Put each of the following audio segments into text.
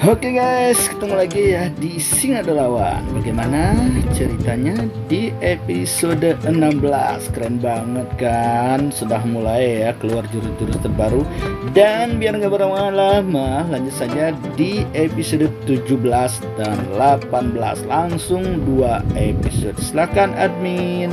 Oke guys, ketemu lagi ya di Singadolawan. Bagaimana ceritanya di episode 16? Keren banget kan? Sudah mulai ya keluar jurus-jurus terbaru. Dan biar nggak berlama-lama, lanjut saja di episode 17 dan 18. Langsung 2 episode. Silakan admin.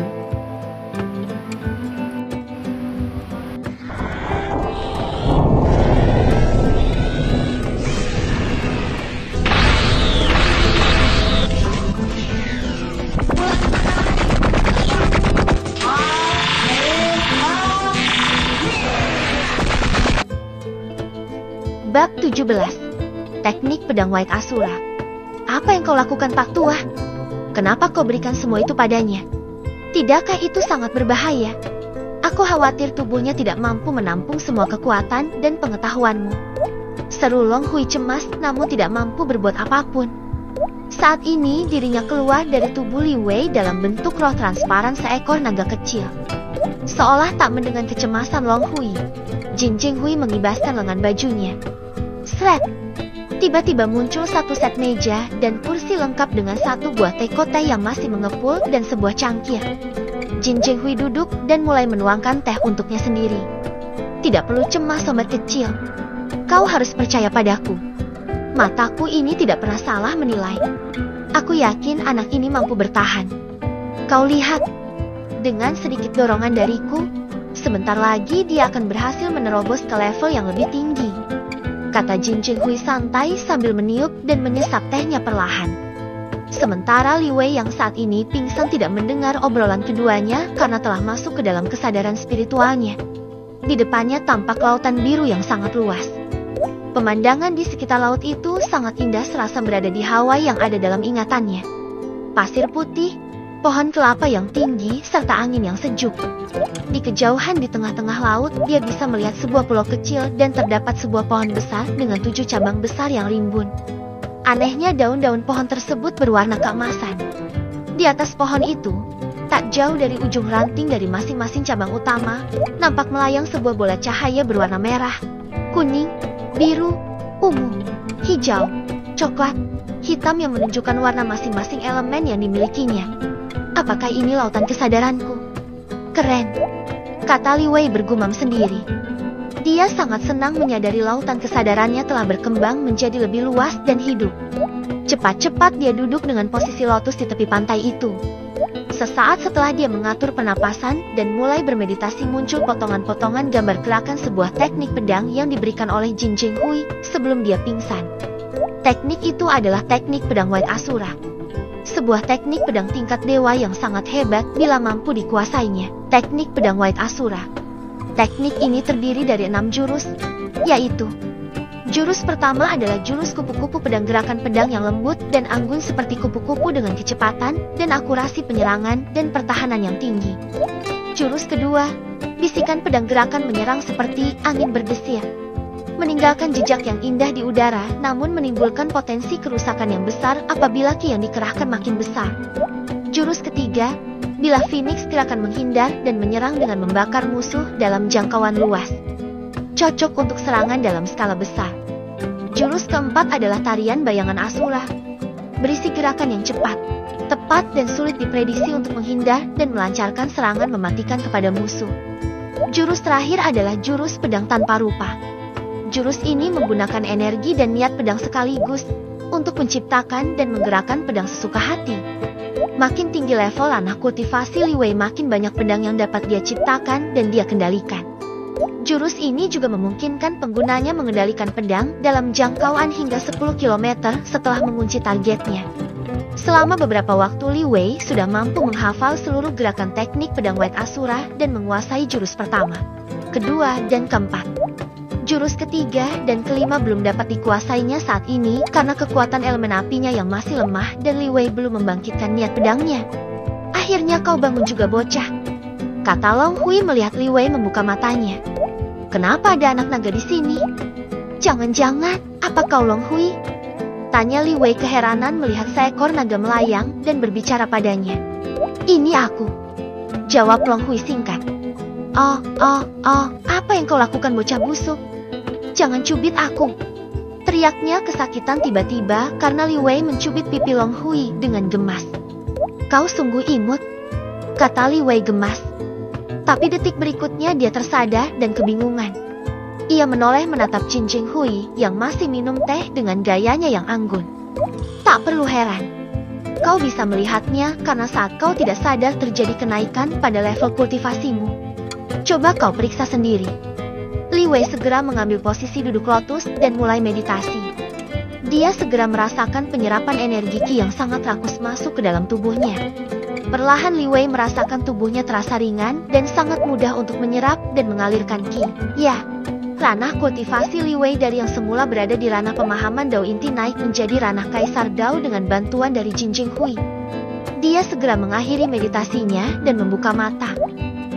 Bab 17. Teknik pedang White Asura. Apa yang kau lakukan, Pak Tua? Kenapa kau berikan semua itu padanya? Tidakkah itu sangat berbahaya? Aku khawatir tubuhnya tidak mampu menampung semua kekuatan dan pengetahuanmu. Seru Long Hui cemas namun tidak mampu berbuat apapun. Saat ini dirinya keluar dari tubuh Li Wei dalam bentuk roh transparan seekor naga kecil. Seolah tak mendengar kecemasan Long Hui, Jin Jinghui mengibaskan lengan bajunya. Sret! Tiba-tiba muncul satu set meja dan kursi lengkap dengan satu buah teko teh yang masih mengepul dan sebuah cangkir. Jin Jinghui duduk dan mulai menuangkan teh untuknya sendiri. Tidak perlu cemas, sobat kecil. Kau harus percaya padaku. Mataku ini tidak pernah salah menilai. Aku yakin anak ini mampu bertahan. Kau lihat, dengan sedikit dorongan dariku, sebentar lagi dia akan berhasil menerobos ke level yang lebih tinggi, kata Jin Jinghui santai sambil meniup dan menyesap tehnya perlahan. Sementara Li Wei yang saat ini pingsan tidak mendengar obrolan keduanya karena telah masuk ke dalam kesadaran spiritualnya. Di depannya tampak lautan biru yang sangat luas. Pemandangan di sekitar laut itu sangat indah, serasa berada di Hawaii yang ada dalam ingatannya. Pasir putih, pohon kelapa yang tinggi, serta angin yang sejuk. Di kejauhan di tengah-tengah laut, dia bisa melihat sebuah pulau kecil dan terdapat sebuah pohon besar dengan 7 cabang besar yang rimbun. Anehnya daun-daun pohon tersebut berwarna keemasan. Di atas pohon itu, tak jauh dari ujung ranting dari masing-masing cabang utama, nampak melayang sebuah bola cahaya berwarna merah, kuning, biru, ungu, hijau, coklat, hitam yang menunjukkan warna masing-masing elemen yang dimilikinya. Apakah ini lautan kesadaranku? Keren, kata Li Wei bergumam sendiri. Dia sangat senang menyadari lautan kesadarannya telah berkembang menjadi lebih luas dan hidup. Cepat-cepat dia duduk dengan posisi lotus di tepi pantai itu. Sesaat setelah dia mengatur pernapasan dan mulai bermeditasi, muncul potongan-potongan gambar gerakan sebuah teknik pedang yang diberikan oleh Jin Jinghui sebelum dia pingsan. Teknik itu adalah teknik pedang White Asura. Sebuah teknik pedang tingkat dewa yang sangat hebat bila mampu dikuasainya. Teknik pedang White Asura. Teknik ini terdiri dari 6 jurus, yaitu: jurus pertama adalah jurus kupu-kupu pedang, gerakan pedang yang lembut dan anggun seperti kupu-kupu dengan kecepatan dan akurasi penyerangan dan pertahanan yang tinggi. Jurus kedua, bisikan pedang, gerakan menyerang seperti angin berdesir, meninggalkan jejak yang indah di udara namun menimbulkan potensi kerusakan yang besar apabila ki yang dikerahkan makin besar. Jurus ketiga, bila Phoenix, gerakan menghindar dan menyerang dengan membakar musuh dalam jangkauan luas, cocok untuk serangan dalam skala besar. Jurus keempat adalah tarian bayangan Asura, berisi gerakan yang cepat, tepat dan sulit diprediksi untuk menghindar dan melancarkan serangan mematikan kepada musuh. Jurus terakhir adalah jurus pedang tanpa rupa. Jurus ini menggunakan energi dan niat pedang sekaligus untuk menciptakan dan menggerakkan pedang sesuka hati. Makin tinggi level ranah kultivasi Li Wei, makin banyak pedang yang dapat dia ciptakan dan dia kendalikan. Jurus ini juga memungkinkan penggunanya mengendalikan pedang dalam jangkauan hingga 10 km setelah mengunci targetnya. Selama beberapa waktu, Li Wei sudah mampu menghafal seluruh gerakan teknik pedang White Asura dan menguasai jurus pertama, kedua, dan keempat. Jurus ketiga dan kelima belum dapat dikuasainya saat ini karena kekuatan elemen apinya yang masih lemah dan Li Wei belum membangkitkan niat pedangnya. Akhirnya kau bangun juga, bocah, kata Long Hui melihat Li Wei membuka matanya. Kenapa ada anak naga di sini? Jangan-jangan, apa kau Long Hui? Tanya Li Wei keheranan melihat seekor naga melayang dan berbicara padanya. Ini aku, jawab Long Hui singkat. Apa yang kau lakukan, bocah busuk? Jangan cubit aku, Teriaknya kesakitan tiba-tiba karena Li Wei mencubit pipi Long Hui dengan gemas. "Kau sungguh imut," kata Li Wei gemas. Tapi detik berikutnya dia tersadar dan kebingungan. Ia menoleh menatap Jin Hui yang masih minum teh dengan gayanya yang anggun. "Tak perlu heran. Kau bisa melihatnya karena saat kau tidak sadar terjadi kenaikan pada level kultivasimu. Coba kau periksa sendiri." Li Wei segera mengambil posisi duduk lotus dan mulai meditasi. Dia segera merasakan penyerapan energi Qi yang sangat rakus masuk ke dalam tubuhnya. Perlahan Li Wei merasakan tubuhnya terasa ringan dan sangat mudah untuk menyerap dan mengalirkan Qi. Ya, ranah kultivasi Li Wei dari yang semula berada di ranah pemahaman Dao inti naik menjadi ranah Kaisar Dao dengan bantuan dari Jin Hui. Dia segera mengakhiri meditasinya dan membuka mata.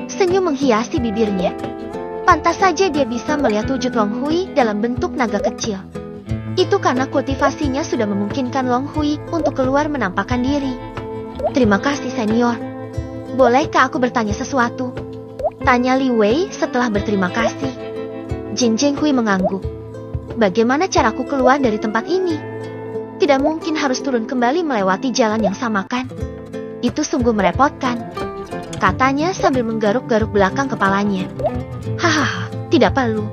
Senyum menghiasi bibirnya. Pantas saja dia bisa melihat wujud Long Hui dalam bentuk naga kecil. Itu karena kultivasinya sudah memungkinkan Long Hui untuk keluar menampakkan diri. "Terima kasih senior. Bolehkah aku bertanya sesuatu?" tanya Li Wei setelah berterima kasih. Jin Hui mengangguk. "Bagaimana caraku keluar dari tempat ini? Tidak mungkin harus turun kembali melewati jalan yang sama kan? Itu sungguh merepotkan," katanya sambil menggaruk-garuk belakang kepalanya. "Hahaha, tidak perlu.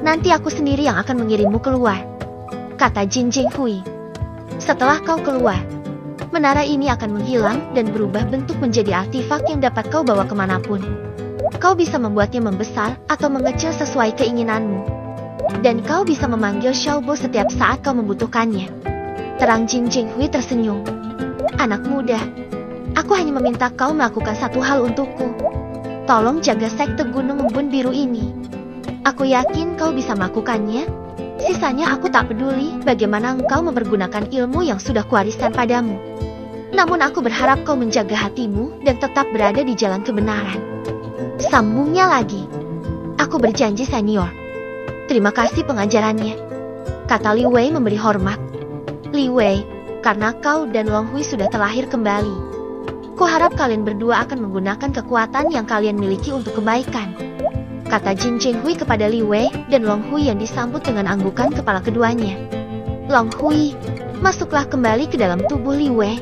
Nanti aku sendiri yang akan mengirimmu keluar," kata Jin Hui. "Setelah kau keluar, menara ini akan menghilang dan berubah bentuk menjadi artefak yang dapat kau bawa kemanapun. Kau bisa membuatnya membesar atau mengecil sesuai keinginanmu. Dan kau bisa memanggil Xiaobo setiap saat kau membutuhkannya." Terang Jin Hui tersenyum. "Anak muda, aku hanya meminta kau melakukan satu hal untukku. Tolong jaga sekte Gunung Embun Biru ini. Aku yakin kau bisa melakukannya. Sisanya aku tak peduli bagaimana engkau mempergunakan ilmu yang sudah kuwariskan padamu. Namun aku berharap kau menjaga hatimu dan tetap berada di jalan kebenaran." Sambungnya lagi. "Aku berjanji senior." "Terima kasih pengajarannya," kata Li Wei memberi hormat. "Li Wei, karena kau dan Long Hui sudah terlahir kembali. Kuharap kalian berdua akan menggunakan kekuatan yang kalian miliki untuk kebaikan," kata Jin Hui kepada Li Wei dan Long Hui yang disambut dengan anggukan kepala keduanya. "Long Hui, masuklah kembali ke dalam tubuh Li Wei.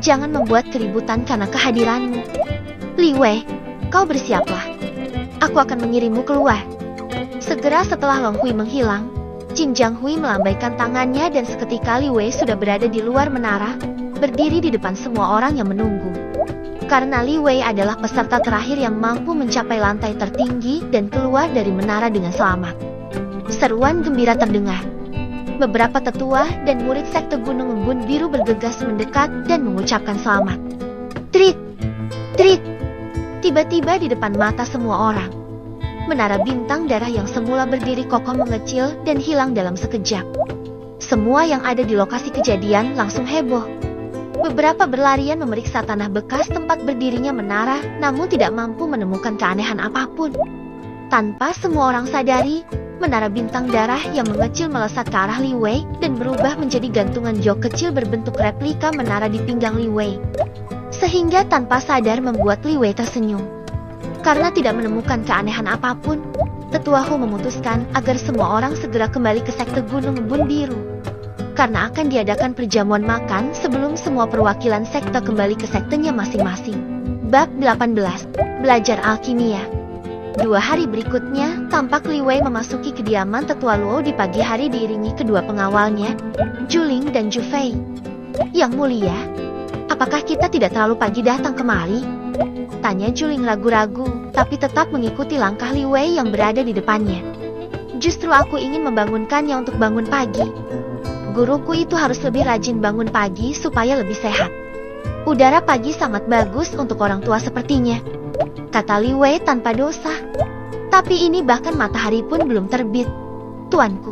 Jangan membuat keributan karena kehadiranmu. Li Wei, kau bersiaplah. Aku akan mengirimmu keluar." Segera setelah Long Hui menghilang, Jin Hui melambaikan tangannya dan seketika Li Wei sudah berada di luar menara, berdiri di depan semua orang yang menunggu. Karena Li Wei adalah peserta terakhir yang mampu mencapai lantai tertinggi dan keluar dari menara dengan selamat. Seruan gembira terdengar. Beberapa tetua dan murid sekte Gunung Embun Biru bergegas mendekat dan mengucapkan selamat. Trit! Trit! Tiba-tiba di depan mata semua orang, menara bintang darah yang semula berdiri kokoh mengecil dan hilang dalam sekejap. Semua yang ada di lokasi kejadian langsung heboh. Beberapa berlarian memeriksa tanah bekas tempat berdirinya menara, namun tidak mampu menemukan keanehan apapun. Tanpa semua orang sadari, menara bintang darah yang mengecil melesat ke arah Li Wei dan berubah menjadi gantungan jok kecil berbentuk replika menara di pinggang Li Wei. Sehingga tanpa sadar membuat Li Wei tersenyum. Karena tidak menemukan keanehan apapun, Tetua Hu memutuskan agar semua orang segera kembali ke sekte Gunung Embun Biru. Karena akan diadakan perjamuan makan sebelum semua perwakilan sekte kembali ke sektenya masing-masing. Bab 18. Belajar Alkimia. 2 hari berikutnya, tampak Li Wei memasuki kediaman Tetua Luo di pagi hari diiringi kedua pengawalnya, Juling dan Ju Fei. "Yang mulia, apakah kita tidak terlalu pagi datang kemari?" tanya Juling ragu-ragu, tapi tetap mengikuti langkah Li Wei yang berada di depannya. "Justru aku ingin membangunkannya untuk bangun pagi. Guruku itu harus lebih rajin bangun pagi supaya lebih sehat. Udara pagi sangat bagus untuk orang tua sepertinya," kata Li Wei tanpa dosa. "Tapi ini bahkan matahari pun belum terbit. Tuanku,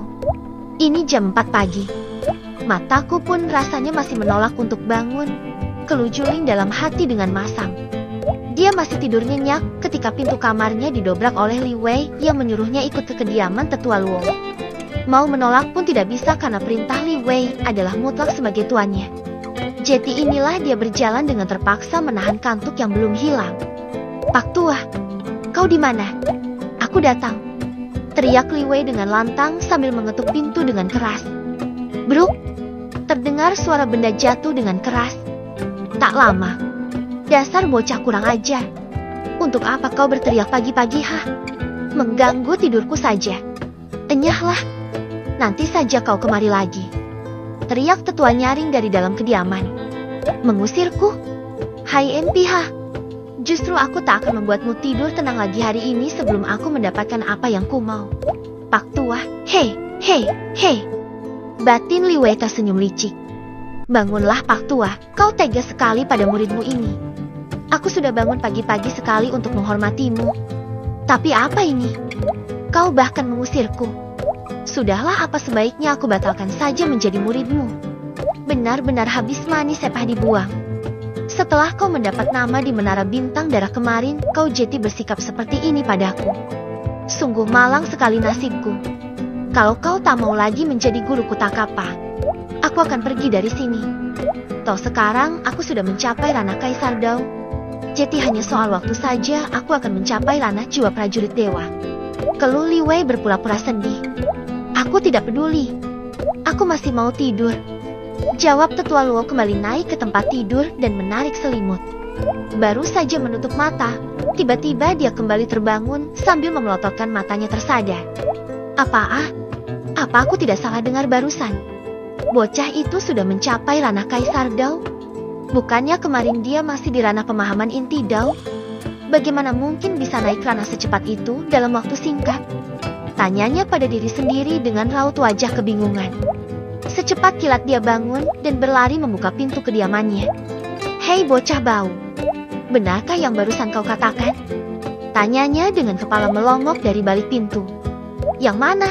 ini jam 4 pagi. Mataku pun rasanya masih menolak untuk bangun," keluh Juling dalam hati dengan masam. Dia masih tidur nyenyak ketika pintu kamarnya didobrak oleh Li Wei yang menyuruhnya ikut ke kediaman Tetua Luo. Mau menolak pun tidak bisa karena perintah Li Wei adalah mutlak sebagai tuannya. Jadi inilah dia berjalan dengan terpaksa menahan kantuk yang belum hilang. "Pak Tua, kau di mana? Aku datang," Teriak Li Wei dengan lantang sambil mengetuk pintu dengan keras. Bruk! Terdengar suara benda jatuh dengan keras. Tak lama. Dasar bocah kurang ajar. Untuk apa kau berteriak pagi-pagi, ha? Mengganggu tidurku saja. Enyahlah. Nanti saja kau kemari lagi. Teriak tetua nyaring dari dalam kediaman. Mengusirku? Hai MPH. Justru aku tak akan membuatmu tidur tenang lagi hari ini sebelum aku mendapatkan apa yang ku mau. Pak tua, hei, hei, hei. Batin Li Wei tersenyum licik. Bangunlah Pak tua, kau tega sekali pada muridmu ini. Aku sudah bangun pagi-pagi sekali untuk menghormatimu. Tapi apa ini? Kau bahkan mengusirku. Sudahlah, apa sebaiknya aku batalkan saja menjadi muridmu. Benar-benar habis manis sepah dibuang. Setelah kau mendapat nama di Menara Bintang Darah kemarin, kau jadi bersikap seperti ini padaku. Sungguh malang sekali nasibku. Kalau kau tak mau lagi menjadi guruku tak apa, aku akan pergi dari sini. Toh sekarang aku sudah mencapai ranah Kaisar Dao. Jadi hanya soal waktu saja aku akan mencapai ranah jiwa prajurit dewa. Keluh Li Wei berpura-pura sedih. Aku tidak peduli. Aku masih mau tidur. Jawab tetua Luo kembali naik ke tempat tidur dan menarik selimut. Baru saja menutup mata, tiba-tiba dia kembali terbangun sambil memelototkan matanya tersadar. Apa aku tidak salah dengar barusan? Bocah itu sudah mencapai ranah Kaisar Dao? Bukannya kemarin dia masih di ranah pemahaman inti Dao? Bagaimana mungkin bisa naik ranah secepat itu dalam waktu singkat? Tanyanya pada diri sendiri dengan raut wajah kebingungan. Secepat kilat dia bangun dan berlari membuka pintu kediamannya. Hei bocah bau, benarkah yang barusan kau katakan? Tanyanya dengan kepala melongok dari balik pintu. Yang mana?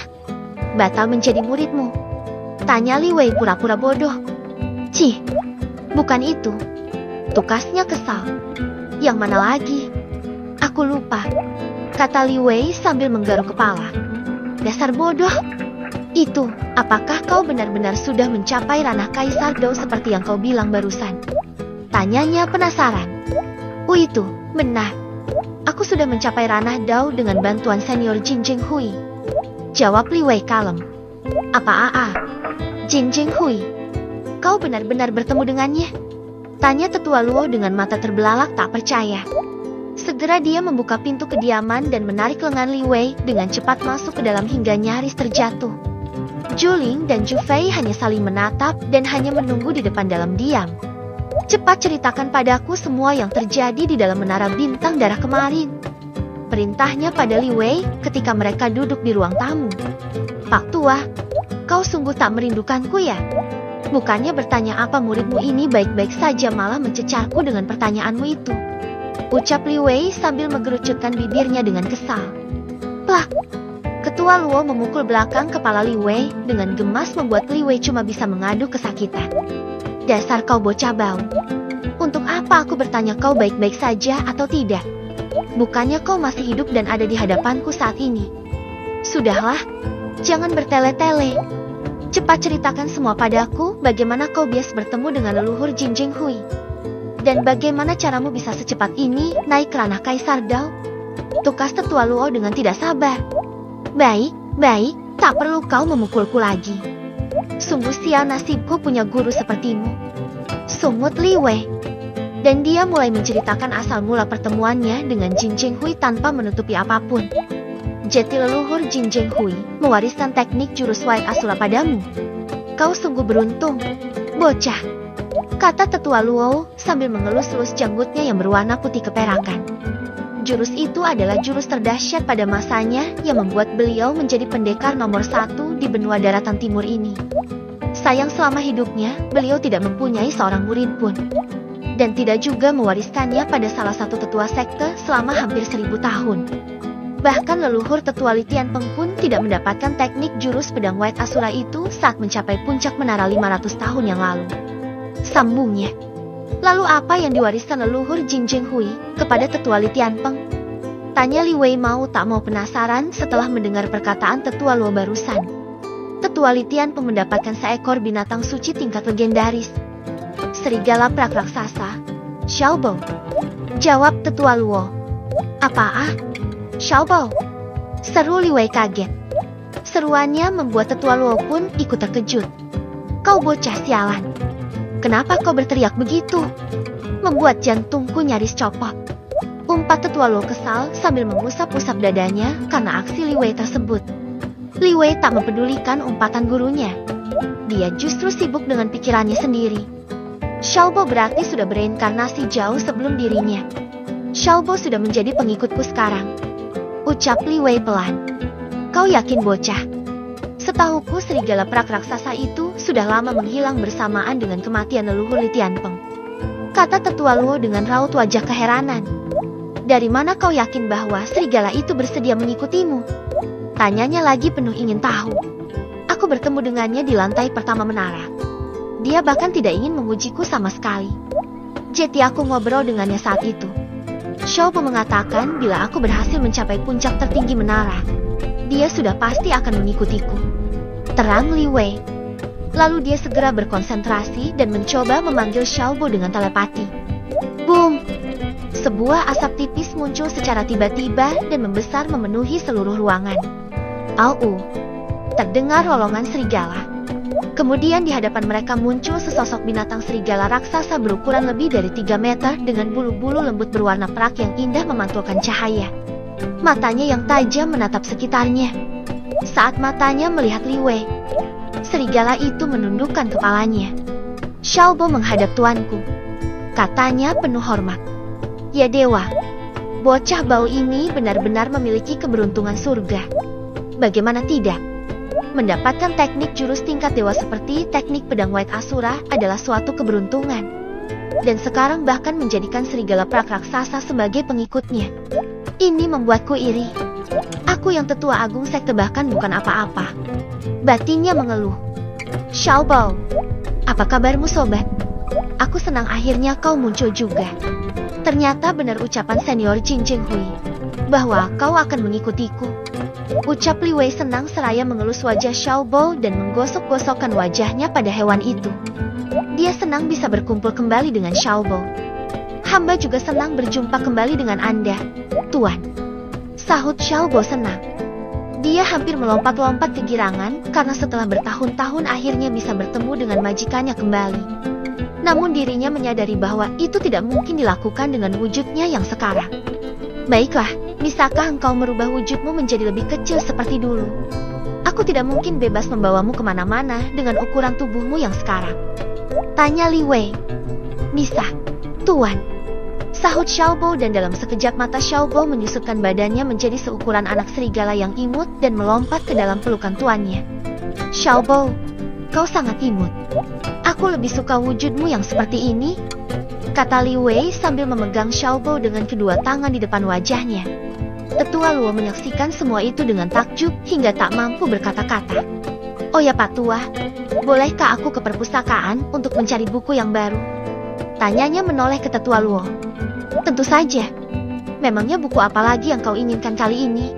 Batal menjadi muridmu? Tanya Li Wei pura-pura bodoh. Cih, bukan itu. Tukasnya kesal. Yang mana lagi? Aku lupa, kata Li Wei sambil menggaruk kepala. Dasar bodoh. Itu, apakah kau benar-benar sudah mencapai ranah Kaisar Dao seperti yang kau bilang barusan? Tanyanya penasaran. Itu, benar. Aku sudah mencapai ranah Dao dengan bantuan senior Jin Jing Hui. Jawab Li Wei kalem. Apa Jin Jing Hui? Kau benar-benar bertemu dengannya? Tanya tetua Luo dengan mata terbelalak tak percaya. Segera dia membuka pintu kediaman dan menarik lengan Li Wei dengan cepat masuk ke dalam hingga nyaris terjatuh. Juling dan Ju Fei hanya saling menatap dan hanya menunggu di depan dalam diam. Cepat ceritakan padaku semua yang terjadi di dalam Menara Bintang Darah kemarin. Perintahnya pada Li Wei ketika mereka duduk di ruang tamu. Pak tua, kau sungguh tak merindukanku ya? Bukannya bertanya apa muridmu ini baik-baik saja malah mencecarku dengan pertanyaanmu itu. Ucap Li Wei sambil mengerucutkan bibirnya dengan kesal. Plak! Ketua Luo memukul belakang kepala Li Wei dengan gemas membuat Li Wei cuma bisa mengadu kesakitan. Dasar kau bocah bau. Untuk apa aku bertanya kau baik-baik saja atau tidak? Bukannya kau masih hidup dan ada di hadapanku saat ini? Sudahlah, jangan bertele-tele. Cepat ceritakan semua padaku bagaimana kau biasa bertemu dengan leluhur Jin Jing Hui. Dan bagaimana caramu bisa secepat ini naik ke ranah Kaisar Dao? Tukas tetua Luo dengan tidak sabar. Baik, tak perlu kau memukulku lagi. Sungguh sial nasibku punya guru sepertimu. Sungut Li Wei. Dan dia mulai menceritakan asal mula pertemuannya dengan Jin Jing Hui tanpa menutupi apapun. Jadi leluhur Jin Jing Hui mewariskan teknik jurus White Asura padamu. Kau sungguh beruntung, bocah, kata tetua Luo sambil mengelus-elus janggutnya yang berwarna putih keperakan. Jurus itu adalah jurus terdahsyat pada masanya yang membuat beliau menjadi pendekar nomor 1 di benua daratan timur ini. Sayang selama hidupnya, beliau tidak mempunyai seorang murid pun. Dan tidak juga mewariskannya pada salah satu tetua sekte selama hampir 1000 tahun. Bahkan leluhur tetua Li Tianpeng pun tidak mendapatkan teknik jurus pedang White Asura itu saat mencapai puncak menara 500 tahun yang lalu. Sambungnya. Lalu apa yang diwariskan leluhur Jin Jing Hui kepada tetua Li Tianpeng? Tanya Li Wei mau tak mau penasaran setelah mendengar perkataan tetua Luo barusan. Tetua Li Tianpeng mendapatkan seekor binatang suci tingkat legendaris. Serigala prak raksasa. Xiaobao. Jawab tetua Luo. Apa? Xiaobao. Seru Li Wei kaget. Seruannya membuat Tetua Luo pun ikut terkejut. Kau bocah sialan. Kenapa kau berteriak begitu? Membuat jantungku nyaris copot. Umpat Tetua Luo kesal sambil mengusap-usap dadanya karena aksi Li Wei tersebut. Li Wei tak mempedulikan umpatan gurunya. Dia justru sibuk dengan pikirannya sendiri. Xiaobo berarti sudah bereinkarnasi jauh sebelum dirinya. Xiaobo sudah menjadi pengikutku sekarang. Ucap Li Wei pelan. Kau yakin bocah? Setahuku serigala perak raksasa itu sudah lama menghilang bersamaan dengan kematian leluhur Li Tianpeng. Kata Tetua Luo dengan raut wajah keheranan. Dari mana kau yakin bahwa serigala itu bersedia mengikutimu? Tanyanya lagi penuh ingin tahu. Aku bertemu dengannya di lantai pertama menara. Dia bahkan tidak ingin mengujiku sama sekali. Jadi aku ngobrol dengannya saat itu. Xiaobo mengatakan bila aku berhasil mencapai puncak tertinggi menara, dia sudah pasti akan mengikutiku. Terang Li Wei. Lalu dia segera berkonsentrasi dan mencoba memanggil Xiaobo dengan telepati. Boom! Sebuah asap tipis muncul secara tiba-tiba dan membesar memenuhi seluruh ruangan. Au! Terdengar rolongan serigala. Kemudian di hadapan mereka muncul sesosok binatang serigala raksasa berukuran lebih dari 3 meter dengan bulu-bulu lembut berwarna perak yang indah memantulkan cahaya. Matanya yang tajam menatap sekitarnya. Saat matanya melihat Li Wei, serigala itu menundukkan kepalanya. Xiaobo menghadap tuanku. Katanya penuh hormat. Ya dewa, bocah bau ini benar-benar memiliki keberuntungan surga. Bagaimana tidak? Mendapatkan teknik jurus tingkat dewa seperti teknik pedang White Asura adalah suatu keberuntungan. Dan sekarang bahkan menjadikan serigala perak raksasa sebagai pengikutnya. Ini membuatku iri. Aku yang tetua agung sekte bahkan bukan apa-apa. Batinnya mengeluh. Xiaobo, apa kabarmu sobat? Aku senang akhirnya kau muncul juga. Ternyata benar ucapan senior Jin Jinghui, bahwa kau akan mengikutiku. Ucap Li Wei senang seraya mengelus wajah Xiaobo dan menggosok-gosokkan wajahnya pada hewan itu. Dia senang bisa berkumpul kembali dengan Xiaobo. Hamba juga senang berjumpa kembali dengan Anda, Tuan. Sahut Xiaobo senang. Dia hampir melompat-lompat kegirangan karena setelah bertahun-tahun akhirnya bisa bertemu dengan majikannya kembali. Namun dirinya menyadari bahwa itu tidak mungkin dilakukan dengan wujudnya yang sekarang. Baiklah, bisakah engkau merubah wujudmu menjadi lebih kecil seperti dulu? Aku tidak mungkin bebas membawamu kemana-mana dengan ukuran tubuhmu yang sekarang. Tanya Li Wei. Bisa, Tuan. Sahut Xiaobo dan dalam sekejap mata Xiaobo menyusutkan badannya menjadi seukuran anak serigala yang imut dan melompat ke dalam pelukan tuannya. Xiaobo, kau sangat imut. Aku lebih suka wujudmu yang seperti ini, kata Li Wei sambil memegang Xiaobo dengan kedua tangan di depan wajahnya. Tetua Luo menyaksikan semua itu dengan takjub hingga tak mampu berkata-kata. Oh ya Pak Tua, bolehkah aku ke perpustakaan untuk mencari buku yang baru? Tanyanya menoleh ke Tetua Luo. Tentu saja. Memangnya buku apa lagi yang kau inginkan kali ini?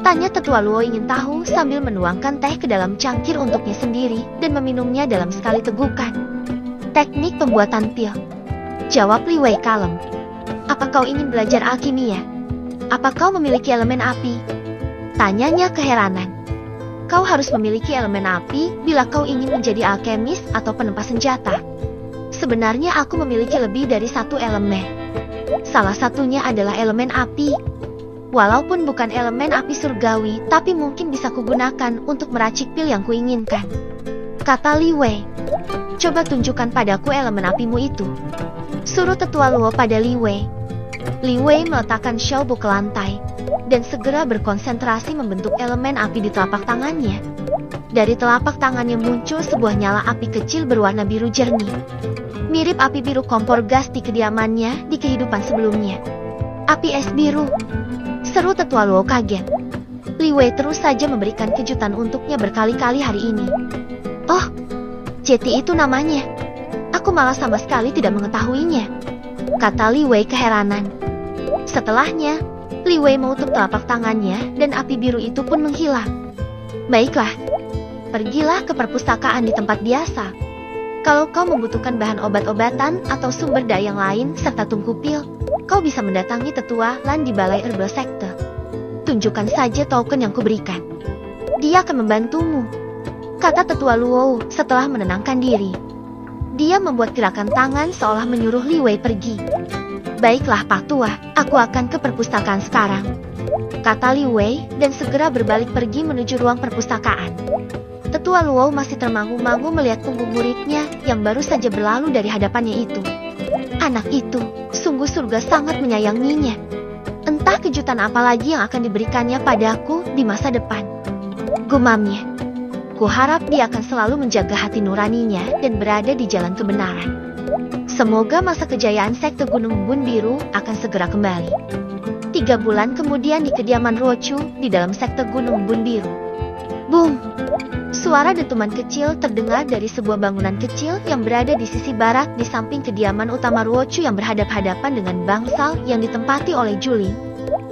Tanya Tetua Luo ingin tahu sambil menuangkan teh ke dalam cangkir untuknya sendiri dan meminumnya dalam sekali tegukan. Teknik pembuatan pil. Jawab Li Wei kalem. Apa kau ingin belajar alkimia? Apa kau memiliki elemen api? Tanyanya keheranan. Kau harus memiliki elemen api bila kau ingin menjadi alkemis atau penempa senjata. Sebenarnya aku memiliki lebih dari satu elemen. Salah satunya adalah elemen api. Walaupun bukan elemen api surgawi, tapi mungkin bisa kugunakan untuk meracik pil yang kuinginkan. Kata Li Wei. Coba tunjukkan padaku elemen apimu itu. Suruh Tetua Luo pada Li Wei. Li Wei meletakkan Xiaobo ke lantai dan segera berkonsentrasi membentuk elemen api di telapak tangannya. Dari telapak tangannya muncul sebuah nyala api kecil berwarna biru jernih. Mirip api biru kompor gas di kediamannya di kehidupan sebelumnya. Api es biru. Seru Tetua Luo kaget. Li Wei terus saja memberikan kejutan untuknya berkali-kali hari ini. Oh, Jeti itu namanya. Aku malah sama sekali tidak mengetahuinya, kata Li Wei keheranan. Setelahnya, Li Wei menutup telapak tangannya dan api biru itu pun menghilang. Baiklah, pergilah ke perpustakaan di tempat biasa. Kalau kau membutuhkan bahan obat-obatan atau sumber daya yang lain serta tungku pil, kau bisa mendatangi Tetua Lan di Balai Herbal Sekte. tunjukkan saja token yang kuberikan. Dia akan membantumu, kata tetua Luo setelah menenangkan diri. Dia membuat gerakan tangan seolah menyuruh Li Wei pergi. Baiklah Pak Tua, aku akan ke perpustakaan sekarang, kata Li Wei dan segera berbalik pergi menuju ruang perpustakaan. Tetua Luo masih termangu-mangu melihat punggung muridnya yang baru saja berlalu dari hadapannya itu. Anak itu, sungguh surga sangat menyayanginya. Entah kejutan apa lagi yang akan diberikannya padaku di masa depan, gumamnya. Kuharap dia akan selalu menjaga hati nuraninya dan berada di jalan kebenaran. Semoga masa kejayaan sekte Gunung Embun Biru akan segera kembali. 3 bulan kemudian di kediaman Ruochu di dalam sekte Gunung Embun Biru. Boom! Suara dentuman kecil terdengar dari sebuah bangunan kecil yang berada di sisi barat di samping kediaman utama Ruochu yang berhadap-hadapan dengan bangsal yang ditempati oleh Julie,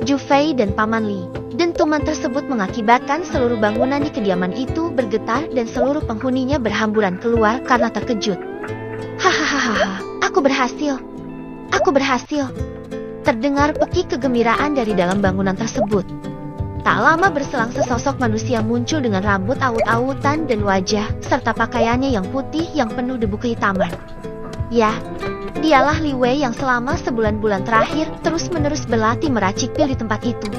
Ju Fei dan Paman Li. Dentuman tersebut mengakibatkan seluruh bangunan di kediaman itu bergetar dan seluruh penghuninya berhamburan keluar karena terkejut. Hahaha, aku berhasil. Aku berhasil. Terdengar pekik kegembiraan dari dalam bangunan tersebut. Tak lama berselang sesosok manusia muncul dengan rambut awut-awutan dan wajah serta pakaiannya yang putih yang penuh debu kehitaman. Ya, dialah Li Wei yang selama sebulan-bulan terakhir terus-menerus berlatih meracik pil di tempat itu.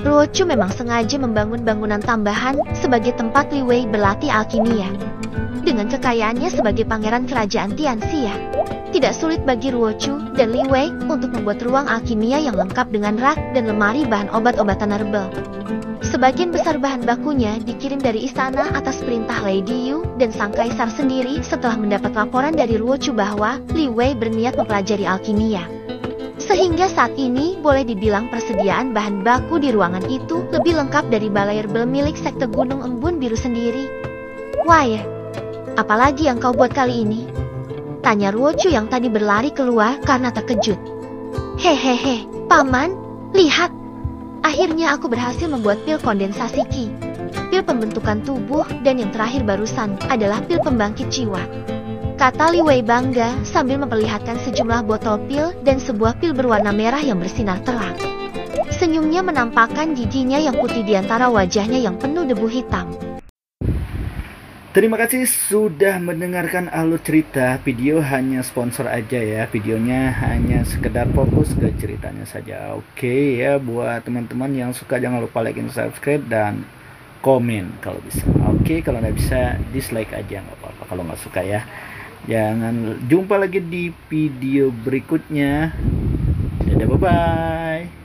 Ruochu memang sengaja membangun bangunan tambahan sebagai tempat Li Wei berlatih alkimia. Dengan kekayaannya sebagai pangeran kerajaan Tianxia, tidak sulit bagi Ruochu dan Li Wei untuk membuat ruang alkimia yang lengkap dengan rak dan lemari bahan obat-obatan herbal. Sebagian besar bahan bakunya dikirim dari istana atas perintah Lady Yu dan sang kaisar sendiri setelah mendapat laporan dari Ruochu bahwa Li Wei berniat mempelajari alkimia. Sehingga saat ini boleh dibilang persediaan bahan baku di ruangan itu lebih lengkap dari balai herbal milik sekte Gunung Embun Biru sendiri. Wah ya, apalagi yang kau buat kali ini? Tanya Ruochu yang tadi berlari keluar karena terkejut. Hehehe, Paman, lihat. Akhirnya aku berhasil membuat pil kondensasi Qi, pil pembentukan tubuh, dan yang terakhir barusan adalah pil pembangkit jiwa, kata Li Wei bangga sambil memperlihatkan sejumlah botol pil dan sebuah pil berwarna merah yang bersinar terang. Senyumnya menampakkan giginya yang putih di antara wajahnya yang penuh debu hitam. Terima kasih sudah mendengarkan alur cerita. Video hanya sponsor aja ya. Videonya hanya sekedar fokus ke ceritanya saja. Oke ya, buat teman-teman yang suka jangan lupa like dan subscribe dan komen kalau bisa. Oke, kalau nggak bisa dislike aja nggak apa-apa kalau nggak suka ya. Jangan jumpa lagi di video berikutnya. Dadah, bye-bye.